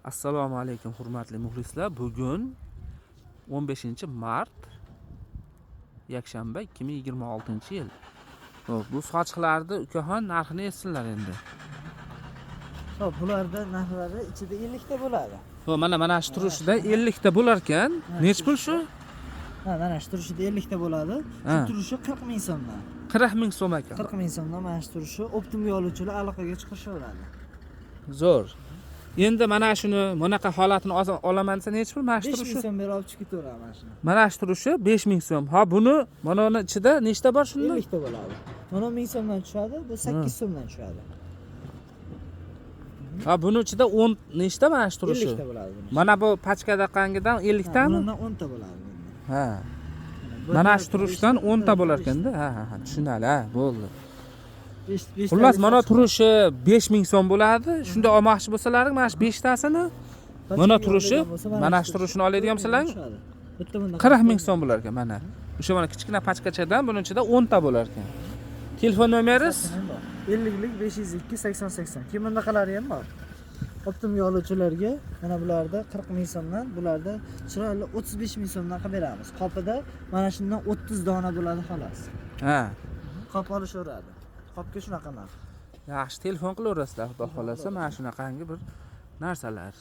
Assalomu alaykum hurmatli muxlislar. Bugun 15-mart yakshanba 2026-yil. Xo'p, bu sochiqlarni ukaxon narxini aytsinlar endi. Xo'p, bularda narxlari ichida 50 ta bo'ladi. Xo'p, mana shu turishida 50 ta bo'lar ekan. Nech pul shu? Ha, mana shu turishida 50 ta bo'ladi. Shu turishi 40 ming so'mdan. 40 ming so'm ekan. 40 ming so'mdan mana shu turishi optimum yo'lovchilar aloqaga chiqishaveradi. Zo'r. Endi mana shuni bunaqa holatini olaman desa nech pul mana shu 5 turishi? ming so'm berib olib chiqib ketaveradi mana shuni. Mana shu turishi 5 ming so'm. Ha, mana uni ichida nechta bor shunda? 50 ta bo'ladi. Mana 1000 so'mdan tushadi, bu 8 so'mdan tushadi. Ha, buni ichida 10 nechta mana shu turishi? 50 ta bo'ladi buni. Mana bu pachkada qangidan 50 tami? Bundan 10 ta bo'ladi. Ha. Mana shu turishdan 10 ta bo'lar ekanda. Ha, tushunali, ha, bo'ldi. Xullas, mana turishi 5000 so'm bo'ladi. Shunda olmoqchi bo'lsalaring, mana shu 5 tasini mana turishi, mana shu turishini oladigan bo'lsalaring, bitta bundan 40 ming so'm bo'lar ekan mana. O'sha mana kichkina pachkachadan buning ichida 10 ta bo'lar ekan. Telefon nomeringiz 50lik 502 80 80. Kim bunaqalari ham bor. Optimum yo'lovchilarga mana bularda 40 ming so'mdan, bularda chiroyli 35 ming so'mdan qilib beramiz. Qopida mana shundan 30 dona bo'ladi xolos. Ha. Qop olishaveradi. Qopga shunaqa narx. Yaxshi telefon qilaverasizlar, xudo xolasa, mana shunaqangi bir narsalar.